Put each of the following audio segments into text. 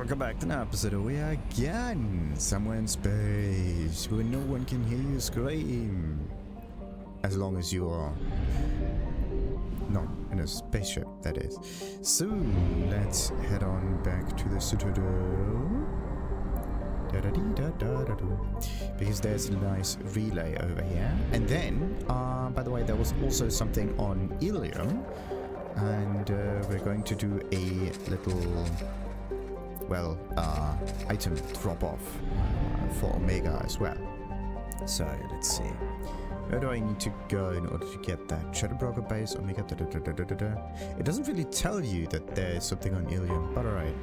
Welcome back to an episode of We Are Again, somewhere in space, where no one can hear you scream. As long as you are not in a spaceship, that is. So, let's head on back to the Citadel. Because there's a nice relay over here. And then, by the way, there was also something on Illium. And we're going to do a little, well, item drop-off for Omega as well. So, let's see. Where do I need to go in order to get that? Shadowbroker base, Omega, It doesn't really tell you that there's something on Illium, but alright.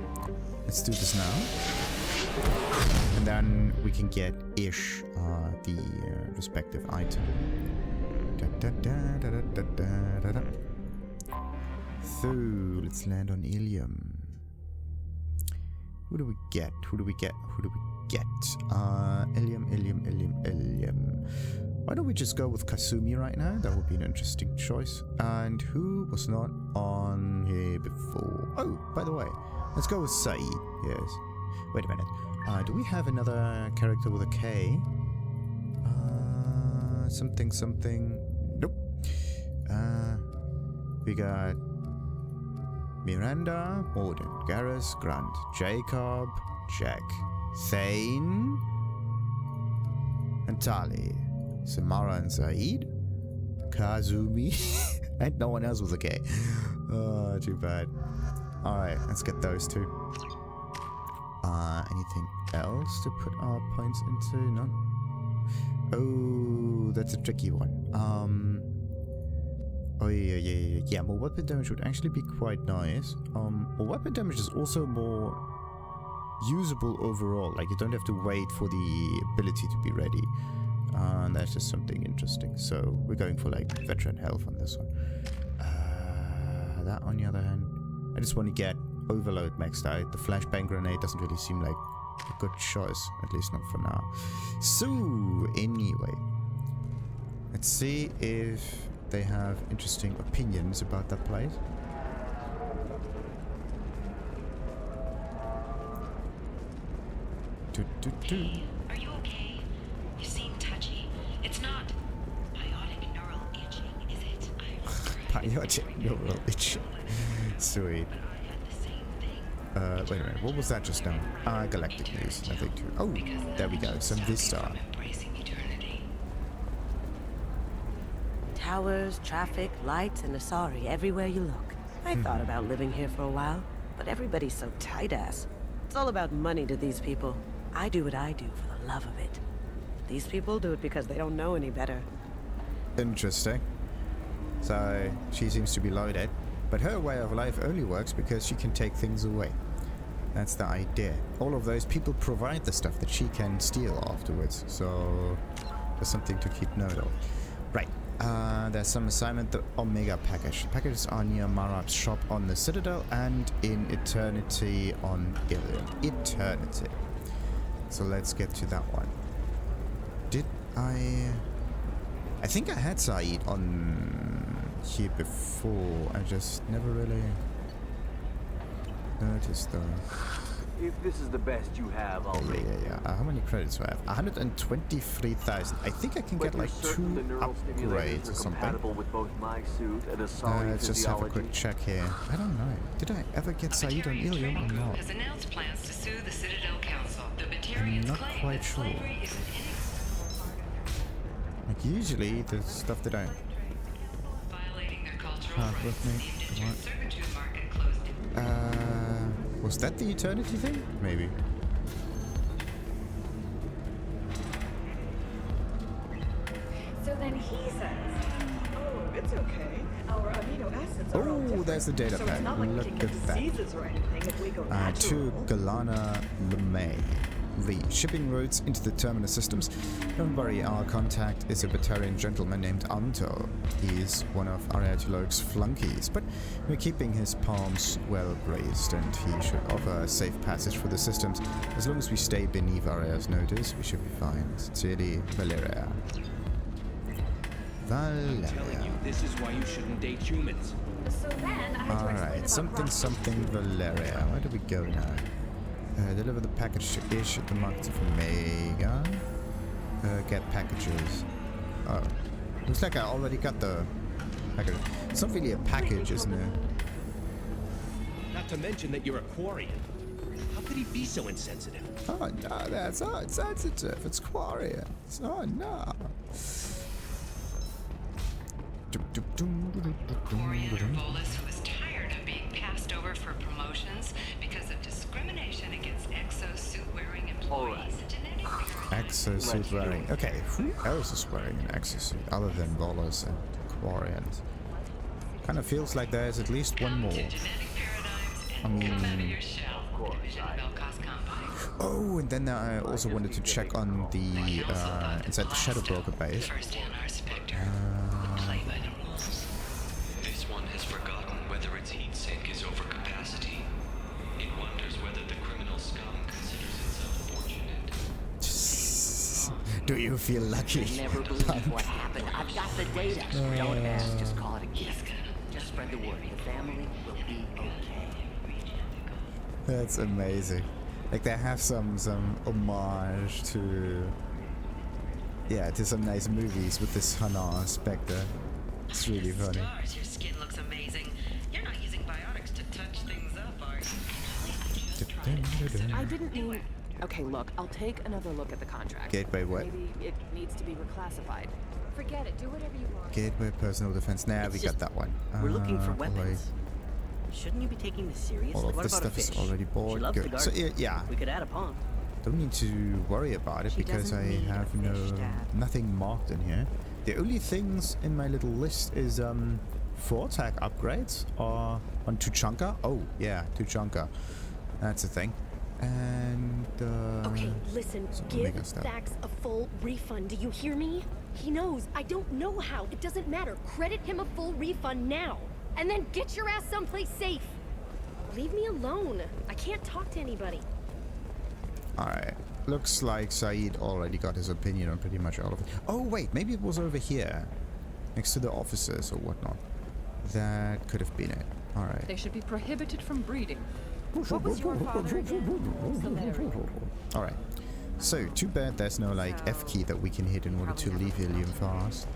Let's do this now. And then we can get ish the respective item. So let's land on Illium. Who do we get? Illium. Why don't we just go with Kasumi right now? That would be an interesting choice. And who was not on here before? Oh, by the way, let's go with Saeed. Yes. Wait a minute. Do we have another character with a K? Something. Nope. We got Miranda, Morden, Garrus, Grant, Jacob, Jack, Thane, and Tali, Samara and Saeed, Kasumi, and no one else with a K. Oh, too bad. Alright, let's get those two. Anything else to put our points into? None? Oh, that's a tricky one. Oh yeah, more weapon damage would actually be quite nice. More weapon damage is also more usable overall. Like, you don't have to wait for the ability to be ready. And that's just something interesting. So we're going for like veteran health on this one. That on the other hand, I just want to get overload maxed out. The flashbang grenade doesn't really seem like a good choice, at least not for now. So anyway, let's see if they have interesting opinions about that place. Hey, are you okay? You seem touchy. It's not biotic neural itching, is it? Biotic neural itching. Sweet. Wait a minute, what was that just now? Galactic news, nothing too. Oh, there we go, some Vista. Towers, traffic, lights, and Asari everywhere you look. I thought about living here for a while, but everybody's so tight-ass. It's all about money to these people. I do what I do for the love of it. These people do it because they don't know any better. Interesting. So, she seems to be loaded, but her way of life only works because she can take things away. That's the idea. All of those people provide the stuff that she can steal afterwards, so there's something to keep note of. Right. There's some assignment, the Omega package. The packages are near Marab's shop on the Citadel and in Eternity on Illium. Eternity. So let's get to that one. Did I think I had Saeed on here before. I just never really noticed though. If this is the best you have, I'll make it. Yeah. How many credits do I have? 123,000. I think I can get like 2 upgrades or something. With both my suit and Let's just have a quick check here. I don't know. Did I ever get Saeed on Illium or not? Has announced plans to sue the Citadel Council. I'm not quite sure. Like, usually the stuff that I have with me. Was that the Eternity thing? Maybe. So then he says, "Oh, it's okay. Our amino acids are all different. There's the data so pack. it's not like Look we can at get that. diseases or anything if we go To natural." Galana LeMay. The shipping routes into the terminus systems. Don't worry, our contact is a Batarian gentleman named Anto. He's one of Ariatulog's flunkies, but we're keeping his palms well braced, and he should offer a safe passage for the systems. As long as we stay beneath Aria's notice, we should be fine. Sincerely, Valeria. I'm telling you, this is why you shouldn't date humans. So then I had to explain Alright, about something rock. Valeria. Where do we go now? Deliver the package to Ish at the markets of Mega. Get packages. Oh. Looks like I already got the package. It's not really a package, isn't it? Not to mention that you're a Quarian. How could he be so insensitive? Oh no, that's not sensitive. It's Quarian. Oh no. Quarian Volus who is tired of being passed over for promotions because of discrimination against exosuit-wearing employees. Exosuit wearing. Okay, who else is wearing an exosuit other than Volus and Quarians? Kind of feels like there's at least one more. I mean, oh, and then I also wanted to check on the inside the Shadowbroker base. This one has forgotten whether its heat sink is over capacity. It wonders whether the criminal scum considers itself fortunate. Do you feel lucky? I never believe what happened. I've got the data. Don't ask, just call it a gift. Just spread the word. The family will be okay. That's amazing. Like they have some homage to to some nice movies with this Hana Spectre. It's really funny. Stars, your skin looks amazing. You're not using biotics to touch things up, are you? I didn't mean... Okay, look, I'll take another look at the contract. Gateway what? Maybe it needs to be reclassified. Forget it, do whatever you want. Gateway personal defense. Nah, It's we just- got that one. We're looking for Alright. weapons. Shouldn't you be taking this seriously? All of What this about a stuff is fish? already She bought. loves the Good. garden. So yeah, We could add a pond. don't need to worry about it She because doesn't I need a have fish, Dad. nothing marked in here. The only things in my little list is 4 attack upgrades or on Tuchanka. Oh yeah, Tuchanka. That's a thing. And Okay, listen, some give Omega stuff. Thax a full refund. Do you hear me? He knows. I don't know how. It doesn't matter. Credit him a full refund now. And then get your ass someplace safe. Leave me alone. I can't talk to anybody. Alright. Looks like Saeed already got his opinion on pretty much all of it. Oh wait, maybe it was over here. Next to the officers or whatnot. That could have been it. Alright. They should be prohibited from breeding. What was your father again? Alright. So, too bad there's no like F key that we can hit in order to leave Illium fast.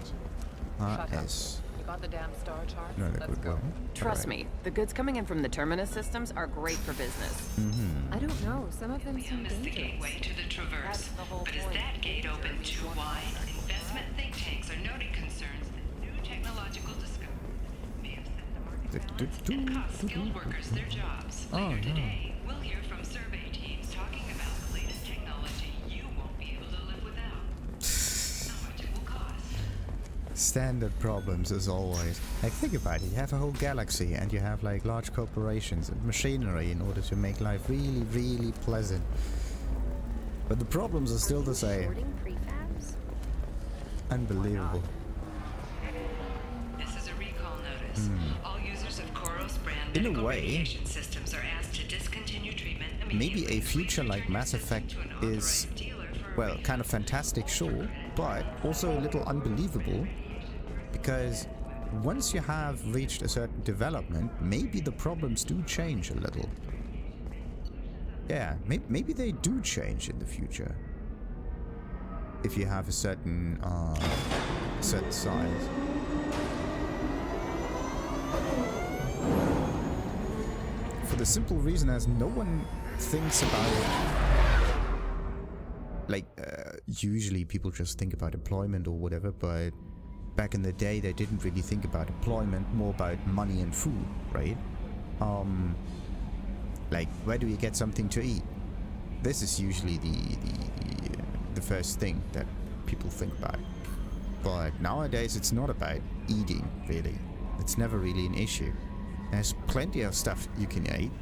Yes. You got the damn star chart? No, that Let's would go. go. Trust Alright. me, the goods coming in from the Terminus systems are great for business. I don't know. Some of them seem Illium is the dangerous. gateway to the Traverse. That's the whole But is point. that gate open too wide? Investment think tanks are noting concerns that new technological discoveries may upset the market balance and cost skilled workers their jobs. Later today, we'll hear from survey teams talking about the latest technology you won't be able to live without. How much it will cost. Standard problems as always. Like think about it, you have a whole galaxy and you have like large corporations and machinery in order to make life really, really pleasant. But the problems are still the same. Shorting prefabs? Unbelievable. This is a recall notice. All users of Koros brand In a medical way, radiation systems are asked to discontinue treatment immediately. Maybe a future like Mass Effect is, well, kind of fantastic, sure, but also a little unbelievable, because once you have reached a certain development, maybe the problems do change a little. Yeah, maybe they do change in the future. If you have a certain size. For the simple reason as no one thinks about it. Like, usually people just think about employment or whatever, but back in the day they didn't really think about employment, more about money and food, right? Like, where do you get something to eat? This is usually the first thing that people think about. But nowadays it's not about eating, really. It's never really an issue. There's plenty of stuff you can eat.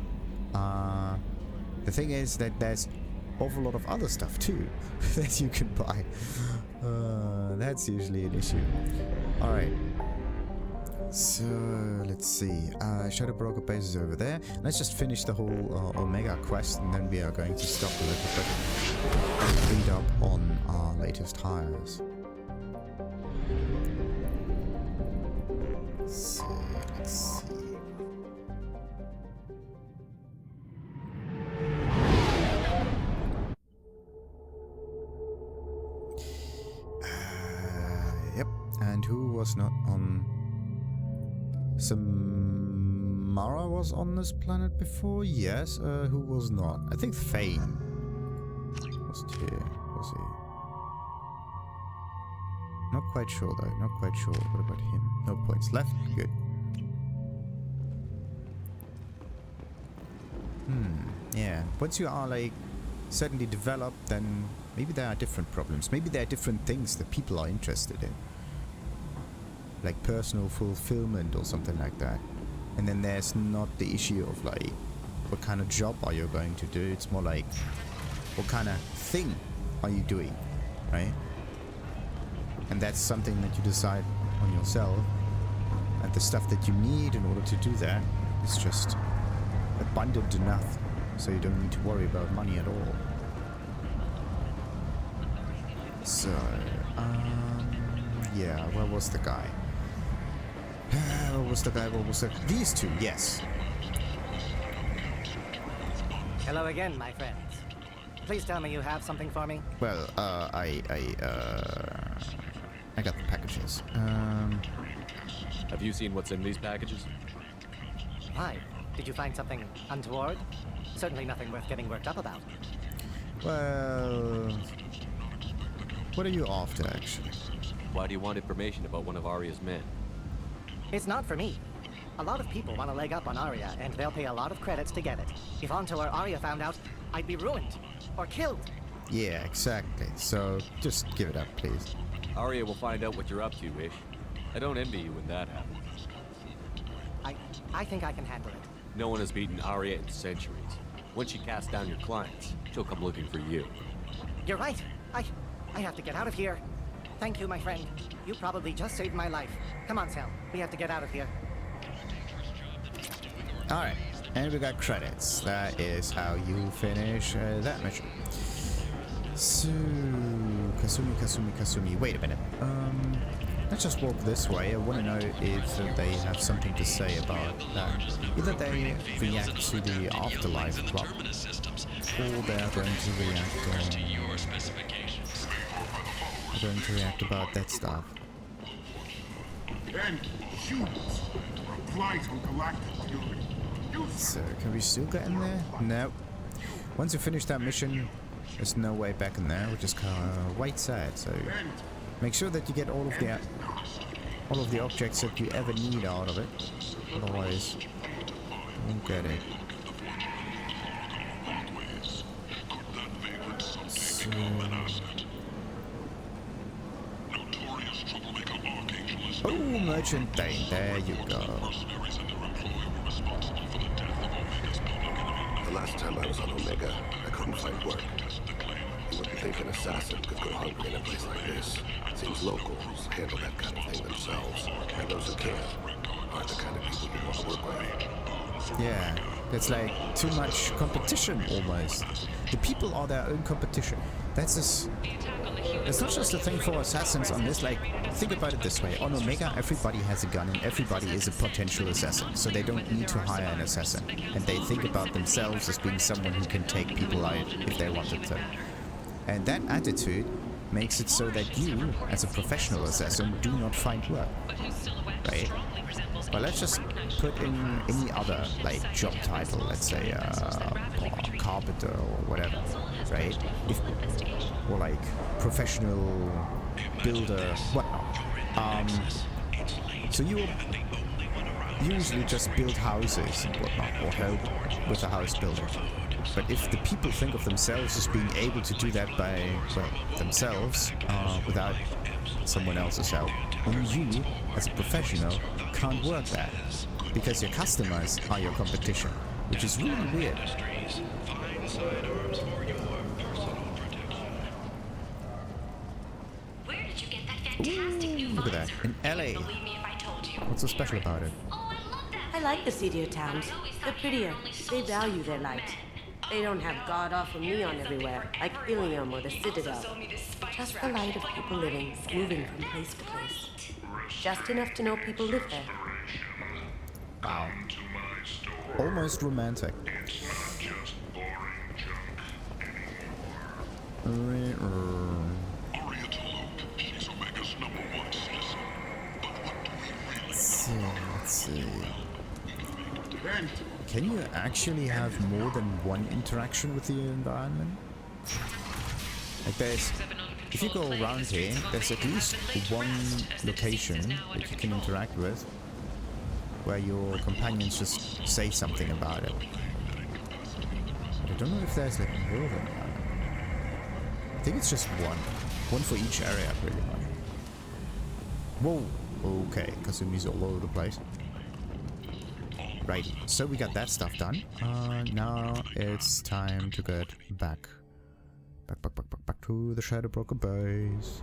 The thing is that there's awful lot of other stuff too that you can buy. That's usually an issue. Alright. So, let's see. Shadowbroker base is over there. Let's just finish the whole Omega quest and then we are going to stop a little bit and read up on our latest hires. So, let's see. And who was not on... Samara was on this planet before? Yes. Who was not? I think Thane was here. Was he? Not quite sure though. Not quite sure. What about him? No points left. Good. Yeah. Once you are like certainly developed, then maybe there are different problems. Maybe there are different things that people are interested in. Like personal fulfillment or something like that. And then there's not the issue of like, what kind of job are you going to do? It's more like, what kind of thing are you doing, right? And that's something that you decide on yourself. And the stuff that you need in order to do that is just abundant enough, so you don't need to worry about money at all. So, yeah, where was the guy? Where was the guy? What was it? These two, yes. Hello again, my friends. Please tell me you have something for me. Well, I got the packages. Have you seen what's in these packages? Why? Did you find something untoward? Certainly nothing worth getting worked up about. Well, what are you after, actually? Why do you want information about one of Arya's men? It's not for me. A lot of people want to leg up on Arya, and they'll pay a lot of credits to get it. If Anto or Arya found out, I'd be ruined. Or killed. Yeah, exactly. So, just give it up, please. Arya will find out what you're up to, Ish. I don't envy you when that happens. I think I can handle it. No one has beaten Arya in centuries. Once she casts down your clients, she'll come looking for you. You're right. I have to get out of here. Thank you, my friend. You probably just saved my life. Come on, Sal. We have to get out of here. Alright, and we got credits. That is how you finish that mission. So, Kasumi. Wait a minute. Let's just walk this way. I want to know if they have something to say about that. Either they react to the afterlife plot, or they're going to react about that stuff. So, can we still get in there? No. Once you finish that mission, there's no way back in there, which is kind of quite sad. So, make sure that you get all of the objects that you ever need out of it. Otherwise, you won't get it. So, oh, Merchant Thane, there you go. The last time I was on Omega, I couldn't find work. You wouldn't think an assassin could go hungry in a place like this. It seems locals handle that kind of thing themselves, and those who can't are the kind of people you want to work with. Yeah, it's like too much competition almost. The people are their own competition. That's just... It's not just a thing for assassins on this, like, think about it this way. On Omega, everybody has a gun and everybody is a potential assassin, so they don't need to hire an assassin. And they think about themselves as being someone who can take people out if they wanted to. And that attitude makes it so that you, as a professional assassin, do not find work. Right? Well, let's just put in any other, like, job title, let's say, carpenter or whatever, right? Or like, professional builder, whatnot. So you will usually just build houses and whatnot, or help with the house building. But if the people think of themselves as being able to do that by, well, themselves, without someone else's help, only you, as a professional, can't work that. Because your customers are your competition, which is really weird. Where did you get that fantastic new Look at that, in LA. What's so special about it? I like the seedier towns. They're prettier. They value their light. They don't have god-awful neon everywhere, like Illium or the Citadel. Just the light of people living, moving from place to place. Just enough to know people live there. Wow. Almost romantic. Can you actually have more than one interaction with the environment? Like there's, if you go around here, there's at least one location that you can interact with where your companions just say something about it. I don't know if there's like more than that. I think it's just one. One for each area, pretty much. Whoa! Okay, Kasumi's all over the place. Right, so we got that stuff done. Now it's time to get back to the Shadowbroker base.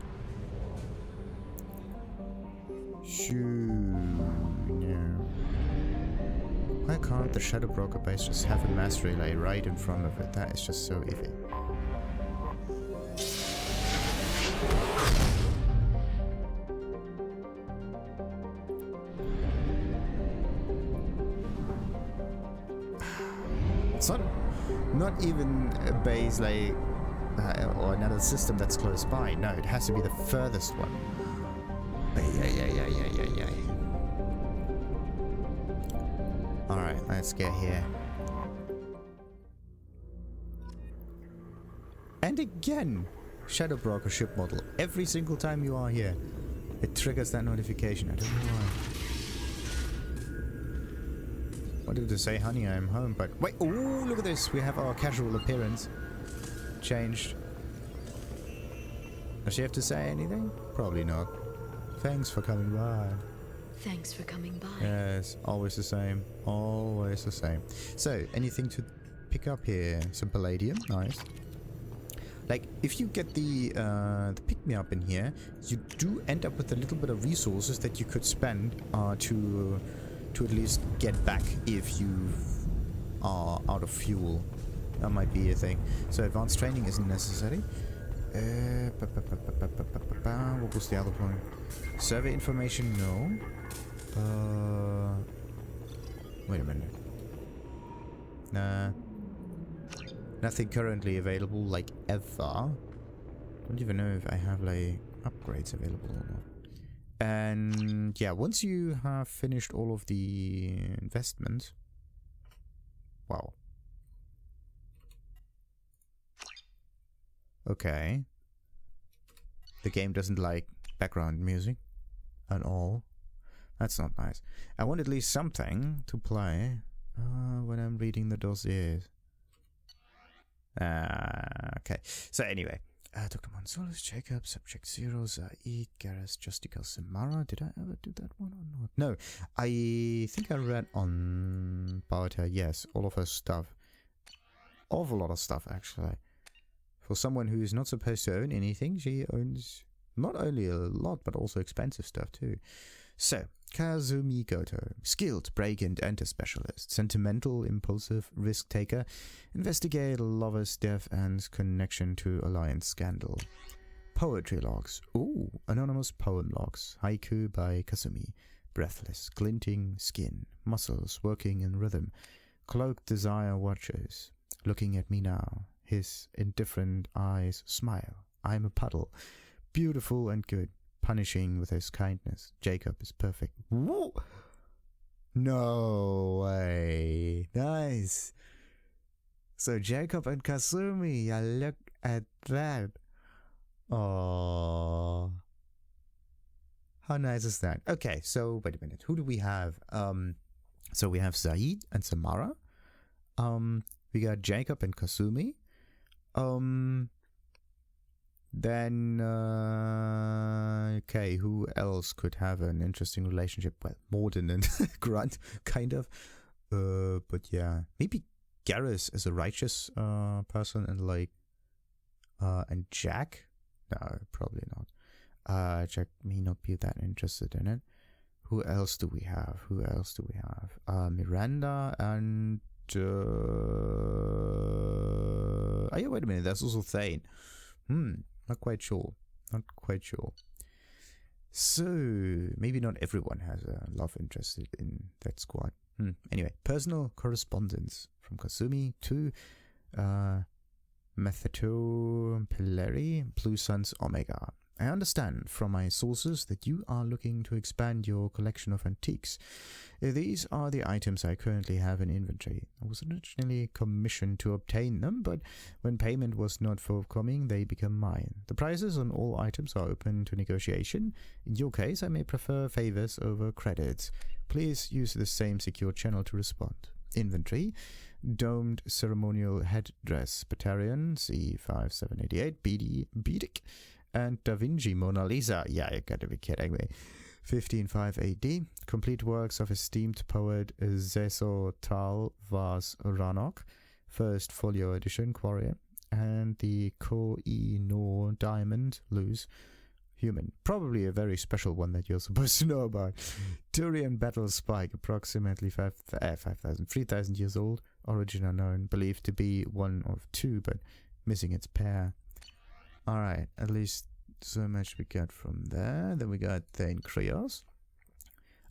Why can't the Shadowbroker base just have a mass relay right in front of it? That is just so iffy. It's not even a base like or another system that's close by. No, it has to be the furthest one. Yeah. Alright, let's get here. And again, Shadowbroker ship model. Every single time you are here, it triggers that notification. I don't know why. Wanted to say, honey, I'm home, but wait, oh, look at this. We have our casual appearance changed. Does she have to say anything? Probably not. Thanks for coming by. Thanks for coming by. Yes, always the same. Always the same. So, anything to pick up here? Some palladium, nice. Like, if you get the pick-me-up in here, you do end up with a little bit of resources that you could spend to at least get back if you are out of fuel. That might be a thing. So advanced training isn't necessary. What was the other point? Survey information, no. Wait a minute. Nah. Nothing currently available, like ever. Don't even know if I have like upgrades available or not. And yeah, once you have finished all of the investments. Wow. Okay. The game doesn't like background music at all. That's not nice. I want at least something to play when I'm reading the dossiers. Okay. So anyway. Dr. Mansolis, Jacob, Subject Zero, Zaid, Gareth, Justical, Samara. Did I ever do that one or not? No. I think I read on about her. Yes, all of her stuff. Awful lot of stuff, actually. For someone who is not supposed to own anything, she owns not only a lot, but also expensive stuff too. So, Kasumi Goto, skilled break and enter specialist, sentimental, impulsive, risk taker, investigate lover's death and connection to alliance scandal. Poetry logs. Ooh, anonymous poem logs. Haiku by Kasumi. Breathless, glinting skin, muscles working in rhythm. Cloaked desire watches, looking at me now. His indifferent eyes smile. I'm a puddle, beautiful and good. Punishing with his kindness. Jacob is perfect. Whoa! No way. Nice. So Jacob and Kasumi, look at that. Oh, how nice is that? Okay, so wait a minute. Who do we have? So we have Zaid and Samara. We got Jacob and Kasumi. Then, okay, who else could have an interesting relationship? Well, Morden and Grunt, kind of. But yeah, maybe Garrus is a righteous person, and like, and Jack? No, probably not. Jack may not be that interested in it. Who else do we have? Miranda and oh yeah, wait a minute. There's also Thane. Not quite sure. So, maybe not everyone has a love interest in that squad. Anyway, personal correspondence from Kasumi to Methato Pilleri, Blue Suns Omega. I understand from my sources that you are looking to expand your collection of antiques. These are the items I currently have in inventory. I was originally commissioned to obtain them, but when payment was not forthcoming, they become mine. The prices on all items are open to negotiation. In your case, I may prefer favors over credits. Please use the same secure channel to respond. Inventory: domed ceremonial headdress, Batarian, C5788, Beedic, and Da Vinci Mona Lisa. Yeah, you gotta be kidding me. 15.5 AD. Complete works of esteemed poet Zeso Tal Vas Ranok. First folio edition, Quarrier. And the Ko-i-no Diamond, loose. Human. Probably a very special one that you're supposed to know about. Turian Battle Spike, approximately 3,000 years old. Origin unknown. Believed to be one of two, but missing its pair. Alright, at least so much we got from there. Then we got Thane Krios.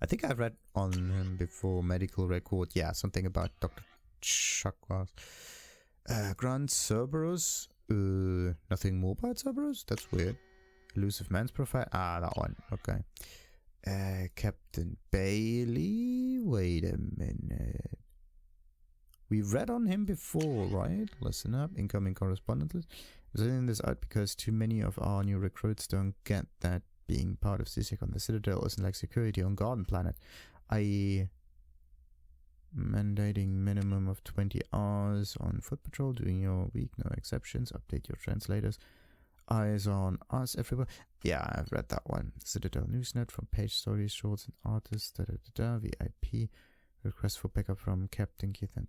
I think I've read on him before. Medical record. Yeah, something about Dr. Chakwas. Grand Cerberus. Nothing more about Cerberus? That's weird. Elusive Man's Profile. Ah, that one. Okay. Captain Bailey. Wait a minute. We read on him before, right? Listen up. Incoming correspondence list. Sending this out because too many of our new recruits don't get that being part of CSEC on the Citadel isn't like security on Garden Planet, i.e. mandating minimum of 20 hours on foot patrol during your week, no exceptions, update your translators, eyes on us everywhere. Yeah, I've read that one. Citadel Newsnet from Page Stories, Shorts and Artists, VIP, request for backup from Captain Keith and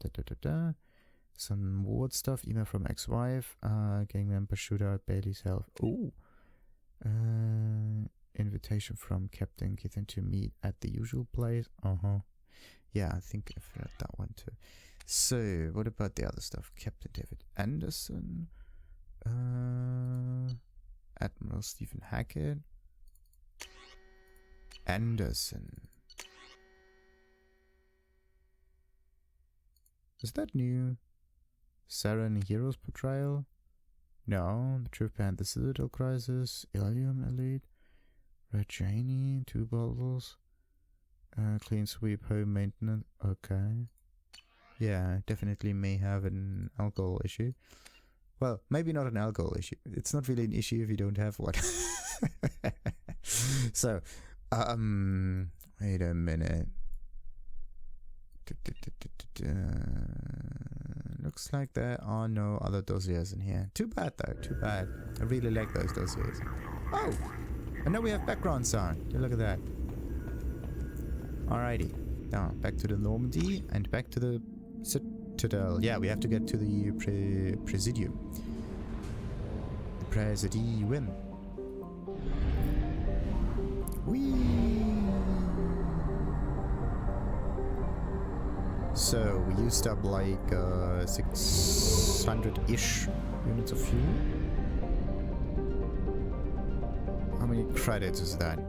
some ward stuff, email from ex-wife, gang member shootout, Bailey's health. Ooh. Invitation from Captain Keith to meet at the usual place. Yeah, I think I've read that one too. So, what about the other stuff? Captain David Anderson, Admiral Stephen Hackett, Anderson. Is that new? Saren Heroes Portrayal? No. The Truth Behind the Citadel Crisis. Illium Elite. Red Janie. 2 bottles. Clean Sweep Home Maintenance. Okay. Yeah, definitely may have an alcohol issue. Well, maybe not an alcohol issue. It's not really an issue if you don't have one. So, wait a minute. Looks like there are no other dossiers in here. Too bad though, too bad. I really like those dossiers. Oh! And now we have background sound. Look at that. Alrighty. Now, back to the Normandy and back to the Citadel. Yeah, we have to get to the Presidium. The Presidium. Whee! So, we used up like 600-ish units of fuel. How many credits is that?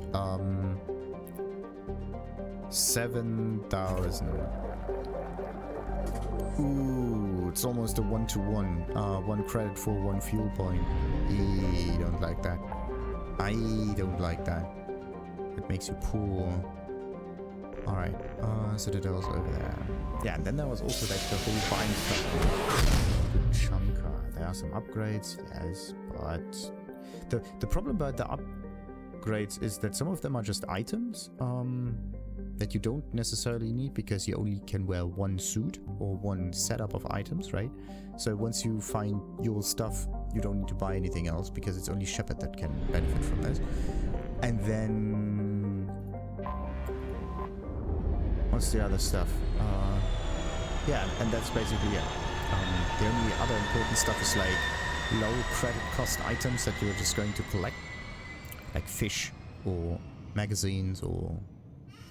7,000. Ooh, it's almost a 1-to-1. 1 credit for 1 fuel point. I don't like that. I don't like that. It makes you poor. Alright, Citadel's over there. Yeah, and then there was also like the whole buying stuff. Good chunker. There are some upgrades, yes, but the problem about the upgrades is that some of them are just items that you don't necessarily need because you only can wear 1 suit or 1 setup of items, right? So once you find your stuff, you don't need to buy anything else because it's only Shepard that can benefit from this. And then what's the other stuff? Yeah, and that's basically it. The only other important stuff is like low credit cost items that you're just going to collect, like fish or magazines or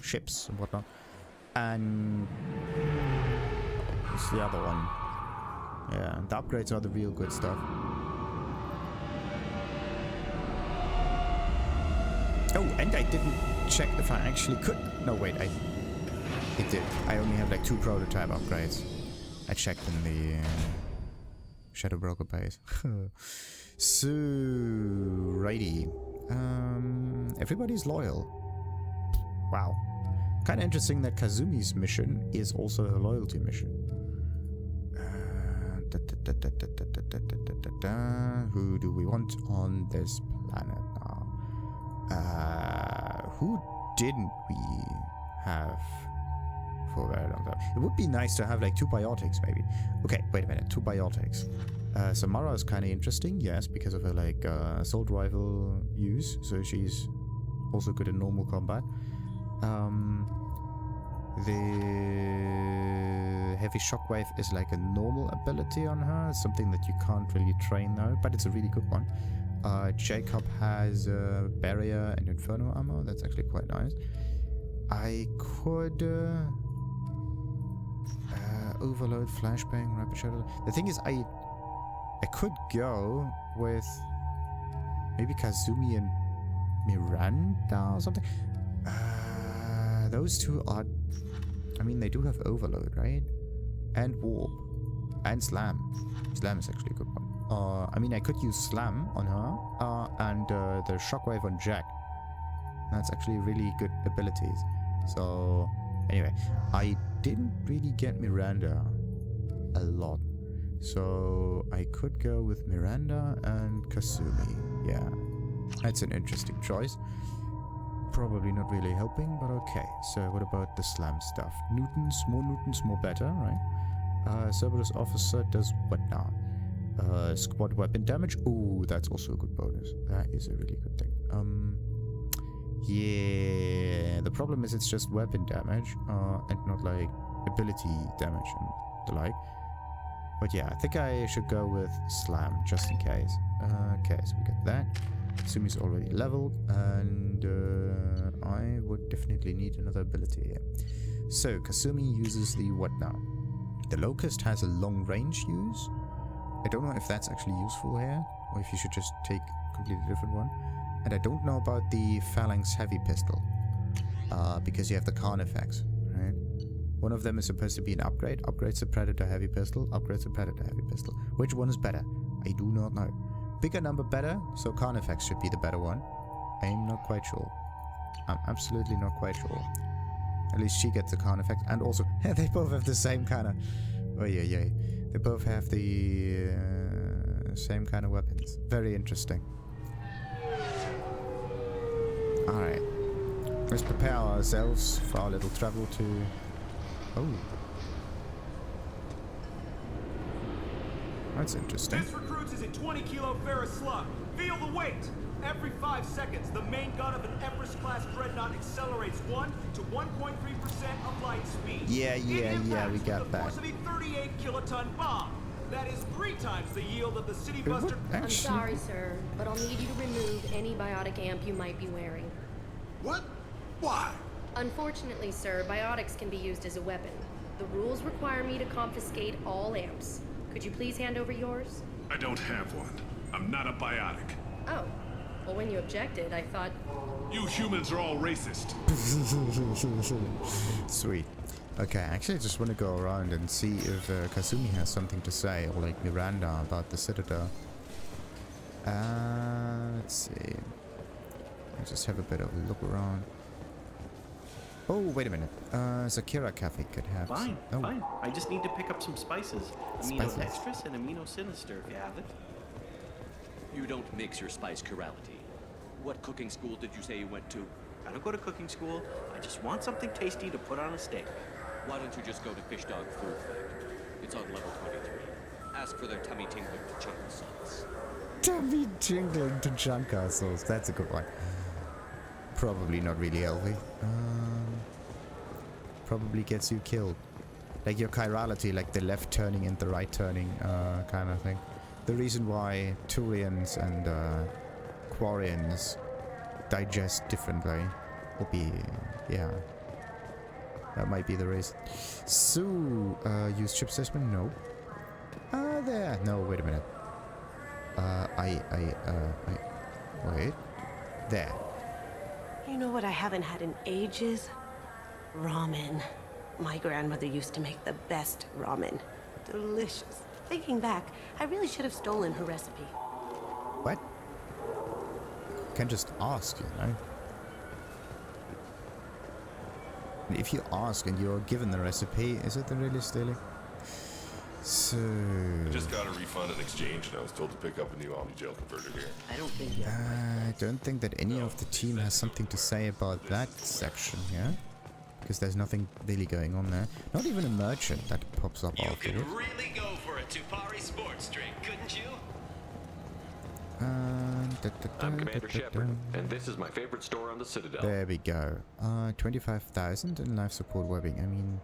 ships and whatnot. And what's the other one? Yeah, the upgrades are the real good stuff. Oh, and I didn't check if I actually could. No, wait, it did. I only have like 2 prototype upgrades. I checked in the Shadowbroker base. So, righty. Everybody's loyal. Wow. Kind of interesting that Kasumi's mission is also her loyalty mission. Who do we want on this planet now? Who didn't we have for a very long time? It would be nice to have like 2 biotics maybe. Okay, wait a minute, 2 biotics. Samara is kind of interesting, yes, because of her like assault rifle use, so she's also good in normal combat. The heavy shockwave is like a normal ability on her, something that you can't really train though, but it's a really good one. Jacob has barrier and inferno ammo, that's actually quite nice. I could overload, flashbang, rapid shadow. The thing is, I could go with maybe Kasumi and Miranda or something. Those two are, I mean, they do have overload, right? And warp. And slam. Slam is actually a good one. I mean, I could use slam on her, and the shockwave on Jack. That's actually really good abilities. So, anyway, I didn't really get Miranda a lot. So, I could go with Miranda and Kasumi. Yeah, that's an interesting choice. Probably not really helping, but okay. So what about the slam stuff? Newtons, more better, right? Cerberus officer does what now? Squad weapon damage. Ooh, that's also a good bonus. That is a really good thing. Yeah, the problem is it's just weapon damage, and not like ability damage and the like. But yeah, I think I should go with slam just in case. Okay, so we got that. Kasumi's already leveled, and I would definitely need another ability here. So, Kasumi uses the what now? The Locust has a long range use. I don't know if that's actually useful here, or if you should just take a completely different one. And I don't know about the Phalanx Heavy Pistol, because you have the Khan effects, right? One of them is supposed to be an upgrade. Upgrades the Predator Heavy Pistol, upgrades the Predator Heavy Pistol. Which one is better? I do not know. Bigger number better, so Khan effects should be the better one. I'm not quite sure. I'm absolutely not quite sure. At least she gets the Khan effect, and also they both have the same kind of. Oh yeah. They both have the same kind of weapons. Very interesting. All right, let's prepare ourselves for our little travel to. Oh, that's interesting. This recruits is a 20-kilo ferrous slug. Feel the weight. Every 5 seconds, the main gun of an Everest-class dreadnought accelerates 1 to 1.3% of light speed. Yeah, we got that. Force of a 38-kiloton bomb. That is 3 times the yield of the City Buster. I'm sorry, sir, but I'll need you to remove any biotic amp you might be wearing. What? Why? Unfortunately, sir, biotics can be used as a weapon. The rules require me to confiscate all amps. Could you please hand over yours? I don't have one. I'm not a biotic. Oh. Well, when you objected, I thought... You humans are all racist. Sweet. Okay, actually I just want to go around and see if Kasumi has something to say, or like Miranda, about the Citadel. Let's see. Let's just have a bit of a look around. Oh, wait a minute. Zakira Cafe could have Fine, some... fine. I just need to pick up some spices. Amino dextrous and amino sinister, if you have it. You don't mix your spice chirality. What cooking school did you say you went to? I don't go to cooking school. I just want something tasty to put on a steak. Why don't you just go to Fish Dog Food Factory? It's on level 23. Ask for their tummy tingling to chunker sauce. Tummy tingling to chunker sauce. That's a good one. Probably not really healthy. Probably gets you killed. Like your chirality, like the left turning and the right turning kind of thing. The reason why Turians and Quarians digest differently will be, yeah. That might be the reason. So, use chip assessment? No. There. No, wait a minute. Wait. There. You know what I haven't had in ages? Ramen. My grandmother used to make the best ramen. Delicious. Thinking back, I really should have stolen her recipe. What? can just ask, you know. If you ask and you're given the recipe, is it really stealing? So... I just got a refund in exchange and I was told to pick up a new Omni-Gel converter here. I don't think I don't think that any of the team has something to say about that section here. Because there's nothing really going on there. Not even a merchant that pops up afterwards. You could really go for a Tupari sports drink, couldn't you? I'm Commander Shepard, and this is my favorite store on the Citadel. There we go. 25,000 in life support webbing. I mean,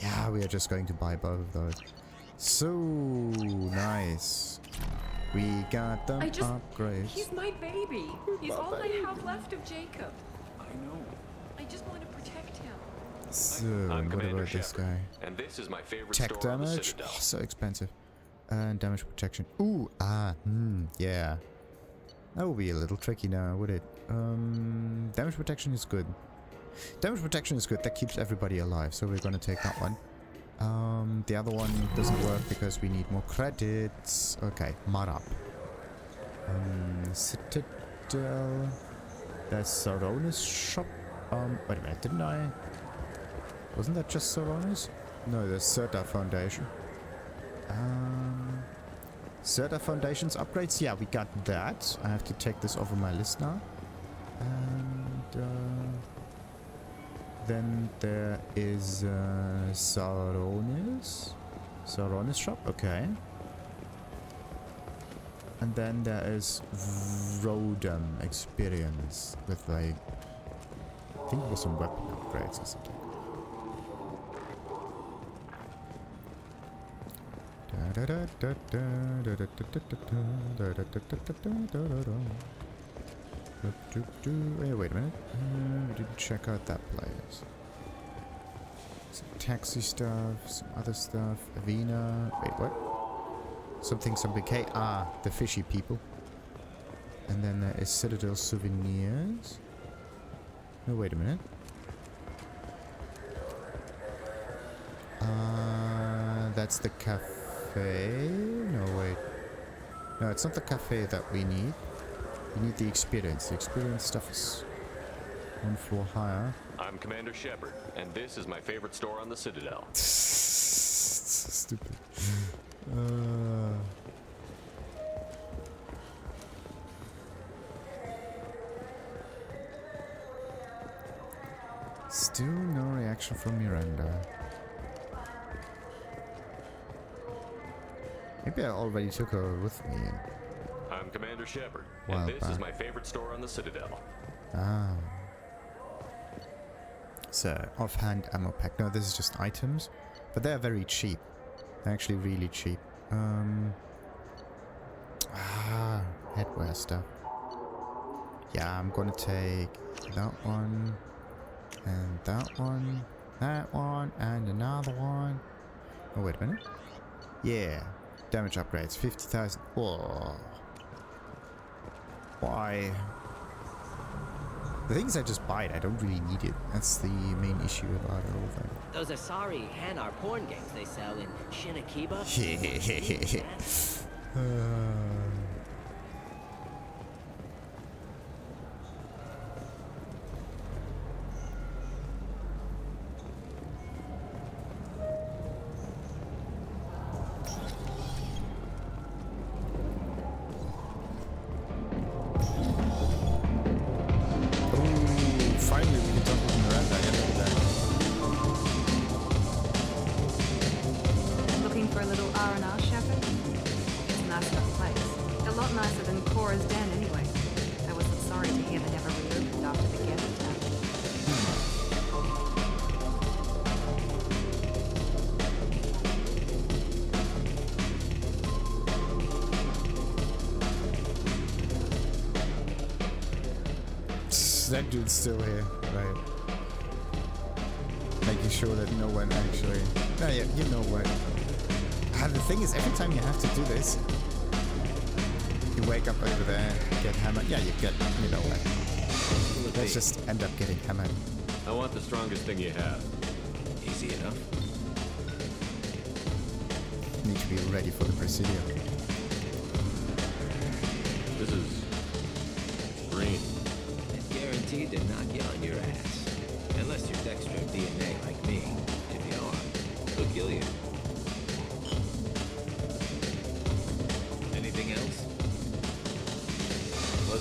yeah, we are just going to buy both of those. So nice. We got them upgrades. He's my baby. He's all I have left of Jacob. I know. I just want to protect him. So, I'm what Commander about this Shepard, guy? and this is my favorite Tech store on the damage? Citadel. Oh, so expensive. And damage protection. Ooh, yeah. That would be a little tricky now, would it? Damage protection is good. Damage protection is good. That keeps everybody alive, so we're gonna take that one. The other one doesn't work because we need more credits. Okay, Marab. Citadel. There's Saronis shop. Wait a minute, didn't I? Wasn't that just Saronis? No, there's Serta Foundation. Serta Foundation's upgrades? Yeah, we got that. I have to take this off of my list now. And then there is Saronis. Saronis shop, okay. And then there is Rodem experience with like, I think it was some weapon upgrades or something. Hey, wait a minute. We didn't check out that place. Some taxi stuff, some other stuff. Avena. Wait, what? Something K. Ah, the fishy people. And then there is Citadel souvenirs. No, wait a minute. That's the cafe. No, wait. No, it's not the cafe that we need. We need the experience. The experience stuff is one floor higher. I'm Commander Shepard, and this is my favorite store on the Citadel. Stupid. Still no reaction from Miranda. Maybe I already took her with me. I'm Commander Shepard, Wow, and this is bad. my favorite store on the Citadel. Ah. So, offhand ammo pack. No, this is just items. But they're very cheap. They're actually really cheap. Headwear stuff. Yeah, I'm gonna take that one. And that one. That one. And another one. Oh, wait a minute. Yeah. Damage upgrades. 50,000. Whoa. Why? The thing is, I just buy it. I don't really need it. That's the main issue about the whole thing. Those Asari Hanar porn games they sell in Shinakiba. Finally, we can talk with Miranda. Yeah, look at that. Looking for a little R&R, Shepard? It's a nice enough place. A lot nicer than Cora's den, anyway. I wasn't sorry to hear they never reopened after the Geth attack. That dude's still here, right? Making sure that no one actually... No, yeah, you know what? The thing is, every time you have to do this, you wake up over there, get hammered. Yeah, you get... You know what? Let's just end up getting hammered. I want the strongest thing you have. Easy enough. Need to be ready for the Presidio. This is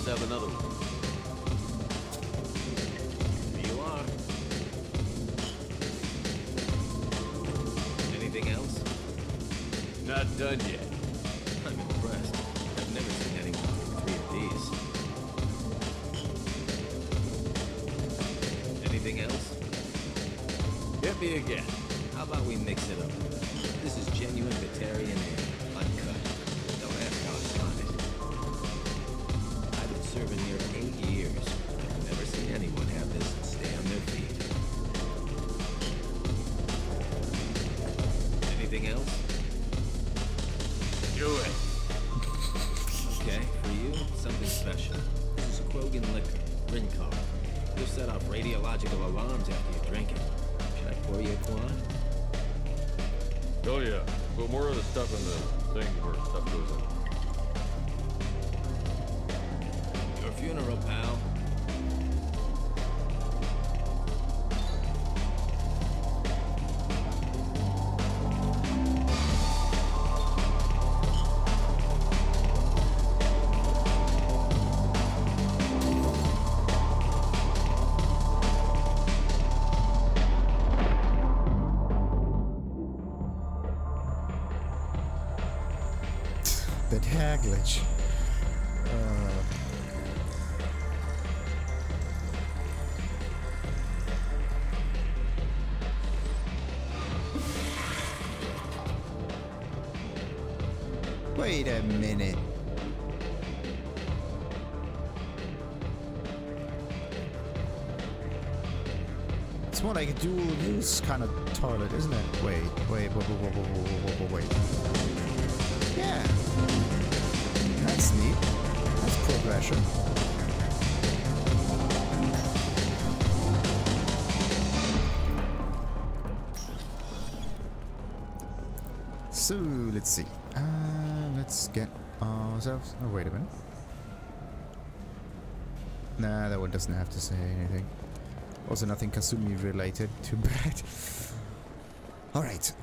must have another one. Here you are. Anything else? Not done yet. I'm impressed. I've never seen anyone take 3 of these. Anything else? Hit me again. How about we mix it up? This is genuine vegetarian ale, uncut. Don't ask how it's done it. I've been serving here 8 years. I've never seen anyone have this and stay on their feet. Anything else? Do it. Okay, for you, something special. This is Krogan liquor, Rincon. You'll set off radiological alarms after you drink it. Should I pour you a quad? Oh yeah, put more of the stuff in the thing where stuff goes in. Your funeral, pal. That hair glitch. Wait a minute. It's more like a dual use kind of toilet, isn't it? Wait. Yeah. That's neat. That's progression. So, let's see. Let's get ourselves... Oh, wait a minute. Nah, that one doesn't have to say anything. Also nothing Kasumi related. Too bad. Alright.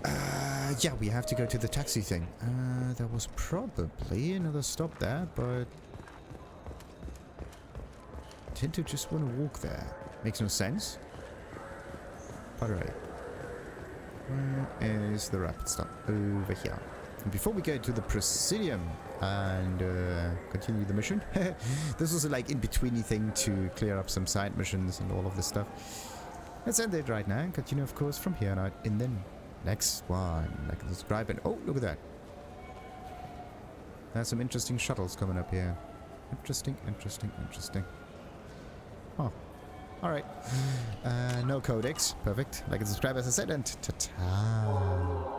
Yeah, we have to go to the taxi thing. There was probably another stop there, but... I tend to just want to walk there. Makes no sense. Alright. Where is the rapid stop? Over here. And before we go to the Presidium and continue the mission, this was a like in-betweeny thing to clear up some side missions and all of this stuff. Let's end it right now and continue, of course, from here on out in the next one. Like and subscribe and oh, look at that. There's some interesting shuttles coming up here. Interesting. Oh, alright. No codex. Perfect. Like and subscribe as I said, and ta-ta.